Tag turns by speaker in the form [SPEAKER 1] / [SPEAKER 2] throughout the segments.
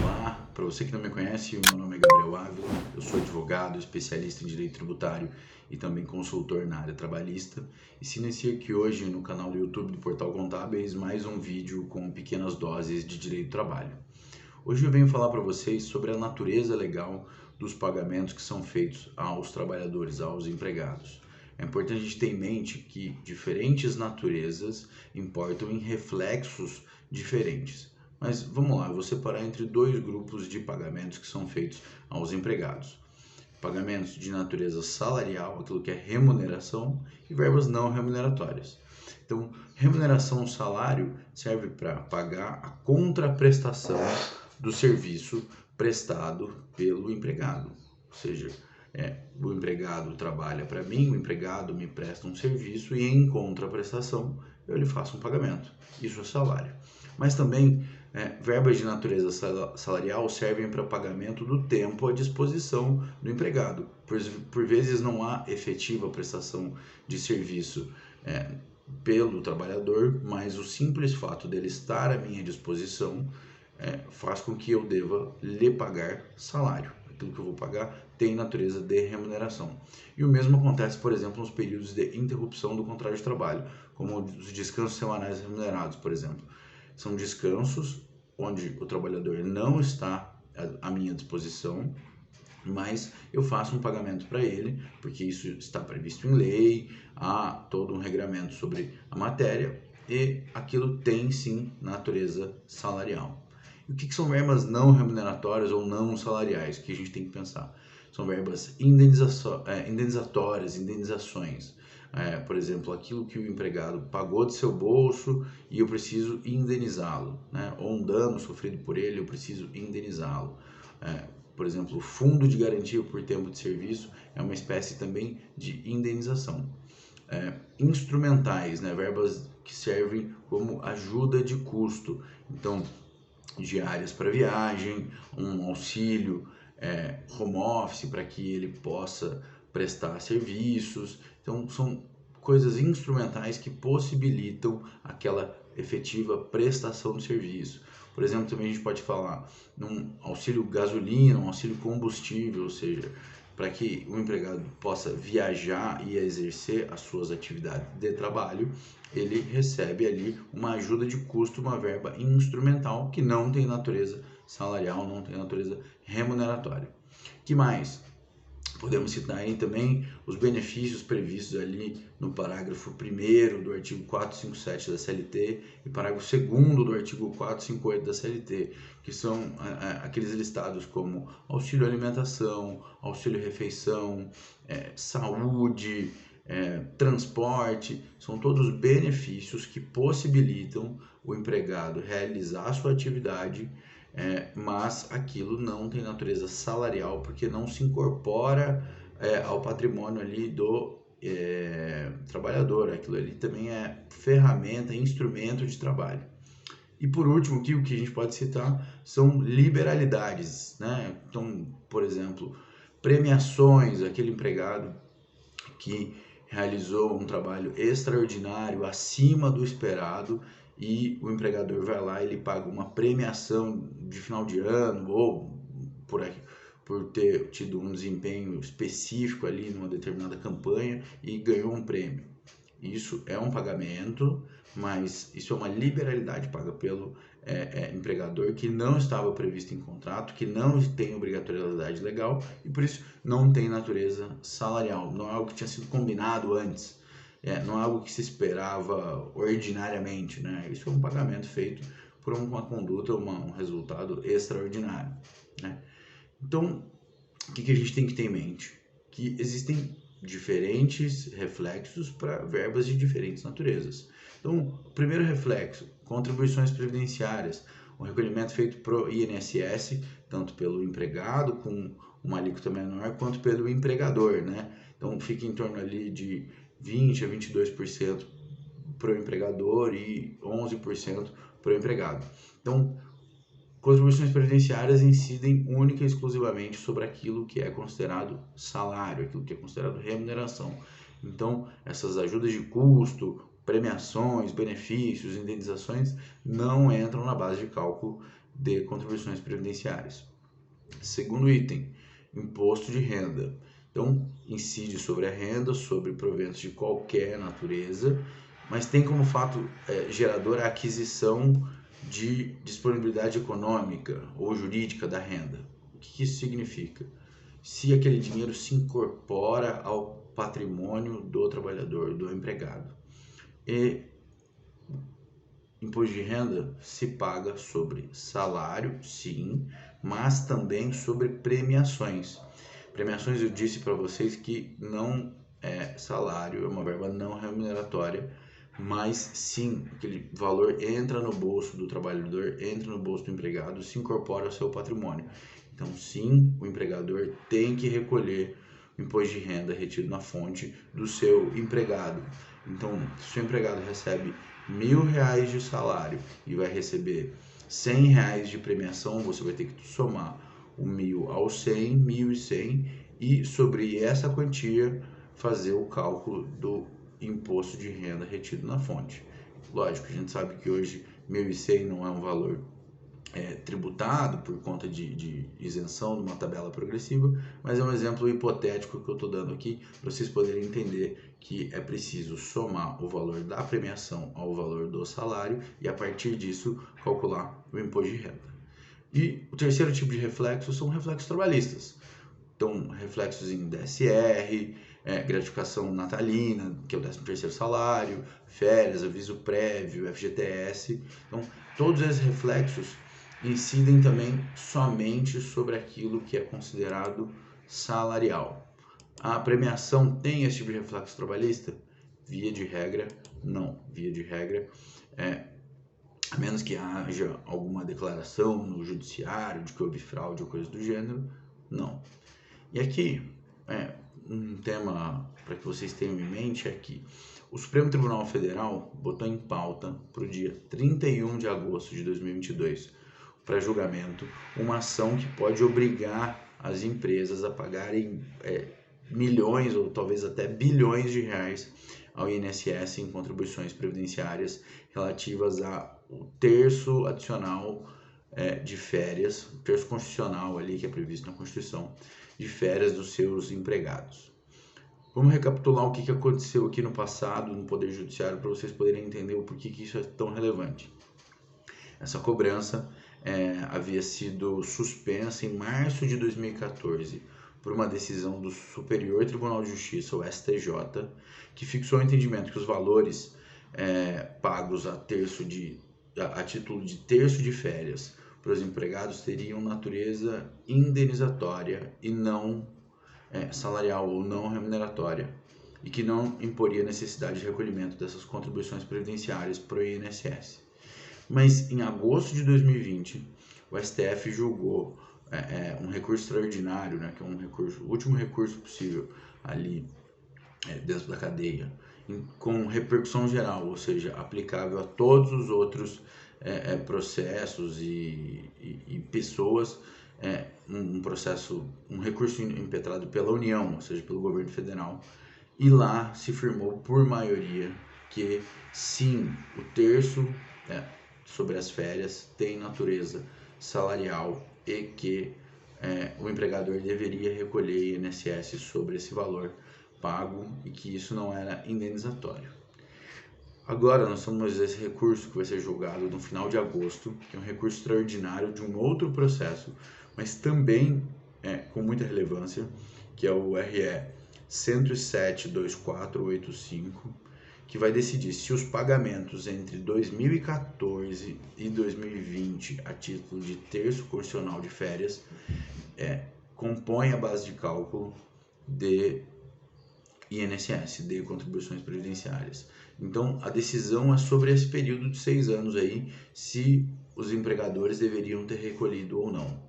[SPEAKER 1] Olá, para você que não me conhece, o meu nome é Gabriel Ávila, eu sou advogado, especialista em direito tributário e também consultor na área trabalhista. E se inicia aqui hoje no canal do YouTube do Portal Contábeis mais um vídeo com pequenas doses de direito do trabalho. Hoje eu venho falar para vocês sobre a natureza legal dos pagamentos que são feitos aos trabalhadores, aos empregados. É importante a gente ter em mente que diferentes naturezas importam em reflexos diferentes. Mas vamos lá, eu vou separar entre dois grupos de pagamentos que são feitos aos empregados. Pagamentos de natureza salarial, aquilo que é remuneração, e verbas não remuneratórias. Então, remuneração, salário, serve para pagar a contraprestação do serviço prestado pelo empregado. Ou seja, o empregado trabalha para mim, o empregado me presta um serviço e em contraprestação eu lhe faço um pagamento. Isso é salário. Mas também verbas de natureza salarial servem para pagamento do tempo à disposição do empregado. Por vezes não há efetiva prestação de serviço pelo trabalhador, mas o simples fato dele estar à minha disposição faz com que eu deva lhe pagar salário. Aquilo que eu vou pagar tem natureza de remuneração. E o mesmo acontece, por exemplo, nos períodos de interrupção do contrato de trabalho, como os descansos semanais remunerados, por exemplo. São descansos onde o trabalhador não está à minha disposição, mas eu faço um pagamento para ele, porque isso está previsto em lei, há todo um regramento sobre a matéria e aquilo tem sim natureza salarial. E o que são verbas não remuneratórias ou não salariais que a gente tem que pensar? São verbas indenizatórias, indenizações. Por exemplo, aquilo que o empregado pagou de seu bolso e eu preciso indenizá-lo, né? Ou um dano sofrido por ele, eu preciso indenizá-lo. Por exemplo, o fundo de garantia por tempo de serviço é uma espécie também de indenização. Instrumentais, né? Verbas que servem como ajuda de custo. Então, diárias para viagem, um auxílio, home office para que ele possa prestar serviços. Então, são coisas instrumentais que possibilitam aquela efetiva prestação de serviço. Por exemplo, também a gente pode falar num auxílio gasolina, um auxílio combustível, ou seja, para que o empregado possa viajar e exercer as suas atividades de trabalho, ele recebe ali uma ajuda de custo, uma verba instrumental que não tem natureza salarial, não tem natureza remuneratória. Que mais? Podemos citar aí também os benefícios previstos ali no parágrafo 1º do artigo 457 da CLT e parágrafo 2º do artigo 458 da CLT, que são aqueles listados como auxílio alimentação, auxílio refeição, saúde, transporte. São todos benefícios que possibilitam o empregado realizar a sua atividade, mas aquilo não tem natureza salarial porque não se incorpora ao patrimônio ali do trabalhador. Aquilo ali também é ferramenta, instrumento de trabalho. E por último, aqui, o que a gente pode citar são liberalidades, né? Então, por exemplo, premiações, aquele empregado que realizou um trabalho extraordinário, acima do esperado, e o empregador vai lá e ele paga uma premiação de final de ano ou por ter tido um desempenho específico ali numa determinada campanha e ganhou um prêmio. Isso é um pagamento, mas isso é uma liberalidade paga pelo empregador que não estava previsto em contrato, que não tem obrigatoriedade legal e por isso não tem natureza salarial, não é algo que tinha sido combinado antes, não é algo que se esperava ordinariamente, né? Isso é um pagamento feito por uma conduta, um resultado extraordinário, né? Então, o que a gente tem que ter em mente? Que existem diferentes reflexos para verbas de diferentes naturezas. Então, o primeiro reflexo, contribuições previdenciárias, o recolhimento feito para o INSS, tanto pelo empregado com uma alíquota menor, quanto pelo empregador, né? Então, fica em torno ali de 20% a 22% para o empregador e 11% para o empregado. Então, contribuições previdenciárias incidem única e exclusivamente sobre aquilo que é considerado salário, aquilo que é considerado remuneração. Então, essas ajudas de custo, premiações, benefícios, indenizações não entram na base de cálculo de contribuições previdenciárias. Segundo item, imposto de renda. Então, incide sobre a renda, sobre proventos de qualquer natureza, mas tem como fato gerador a aquisição de disponibilidade econômica ou jurídica da renda. O que isso significa? Se aquele dinheiro se incorpora ao patrimônio do trabalhador, do empregado. E imposto de renda se paga sobre salário, sim, mas também sobre premiações. Premiações eu disse para vocês que não é salário, é uma verba não remuneratória, mas sim, aquele valor entra no bolso do trabalhador, entra no bolso do empregado, se incorpora ao seu patrimônio. Então, sim, o empregador tem que recolher o imposto de renda retido na fonte do seu empregado. Então, se o seu empregado recebe R$1.000 de salário e vai receber R$100 de premiação, você vai ter que somar o 1.000 ao 100, 1.100, e sobre essa quantia fazer o cálculo do imposto de renda retido na fonte. Lógico, a gente sabe que hoje 1.100 não é um valor tributado por conta de isenção de uma tabela progressiva, mas é um exemplo hipotético que eu estou dando aqui para vocês poderem entender que é preciso somar o valor da premiação ao valor do salário e a partir disso calcular o imposto de renda. E o terceiro tipo de reflexo são reflexos trabalhistas. Então, reflexos em DSR, gratificação natalina, que é o 13º salário, férias, aviso prévio, FGTS. Então, todos esses reflexos incidem também somente sobre aquilo que é considerado salarial. A premiação tem esse tipo de reflexo trabalhista? Via de regra, não. Via de regra, a menos que haja alguma declaração no judiciário de que houve fraude ou coisa do gênero, não. E aqui, um tema para que vocês tenham em mente é que o Supremo Tribunal Federal botou em pauta para o dia 31 de agosto de 2022, para julgamento, uma ação que pode obrigar as empresas a pagarem milhões ou talvez até bilhões de reais ao INSS em contribuições previdenciárias relativas ao terço adicional de férias, o terço constitucional ali que é previsto na Constituição, de férias dos seus empregados. Vamos recapitular o que aconteceu aqui no passado no Poder Judiciário para vocês poderem entender o porquê que isso é tão relevante. Essa cobrança havia sido suspensa em março de 2014 por uma decisão do Superior Tribunal de Justiça, o STJ, que fixou o entendimento que os valores pagos a título de terço de férias para os empregados teriam natureza indenizatória e não salarial ou não remuneratória, e que não imporia necessidade de recolhimento dessas contribuições previdenciárias para o INSS. Mas em agosto de 2020, o STF julgou um recurso extraordinário, né, que é o último recurso possível ali dentro da cadeia, com repercussão geral, ou seja, aplicável a todos os outros processos e pessoas, um recurso impetrado pela União, ou seja, pelo governo federal, e lá se firmou por maioria que sim, o terço sobre as férias tem natureza salarial e que o empregador deveria recolher INSS sobre esse valor pago e que isso não era indenizatório. Agora nós temos esse recurso que vai ser julgado no final de agosto, que é um recurso extraordinário de um outro processo, mas também com muita relevância, que é o RE 107.2485, que vai decidir se os pagamentos entre 2014 e 2020 a título de terço constitucional de férias compõem a base de cálculo de INSS, de contribuições previdenciárias. Então, a decisão é sobre esse período de 6 anos aí, se os empregadores deveriam ter recolhido ou não.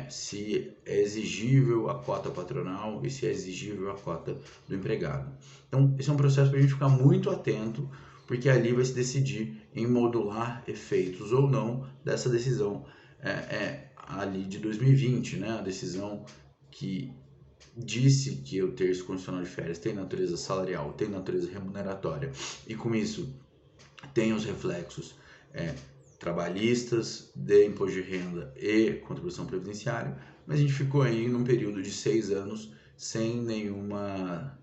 [SPEAKER 1] Se é exigível a cota patronal e se é exigível a cota do empregado. Então, esse é um processo para a gente ficar muito atento, porque ali vai se decidir em modular efeitos ou não dessa decisão ali de 2020, né? A decisão que disse que o terço constitucional de férias tem natureza salarial, tem natureza remuneratória, e com isso tem os reflexos trabalhistas, de imposto de renda e contribuição previdenciária, mas a gente ficou aí num período de 6 anos sem nenhuma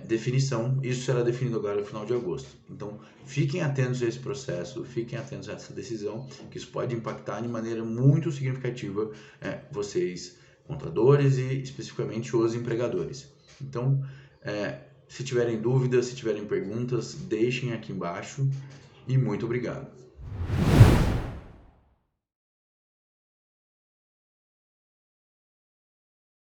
[SPEAKER 1] definição. Isso será definido agora no final de agosto. Então, fiquem atentos a esse processo, fiquem atentos a essa decisão, que isso pode impactar de maneira muito significativa vocês, contadores e especificamente os empregadores. Então, se tiverem dúvidas, se tiverem perguntas, deixem aqui embaixo e muito obrigado.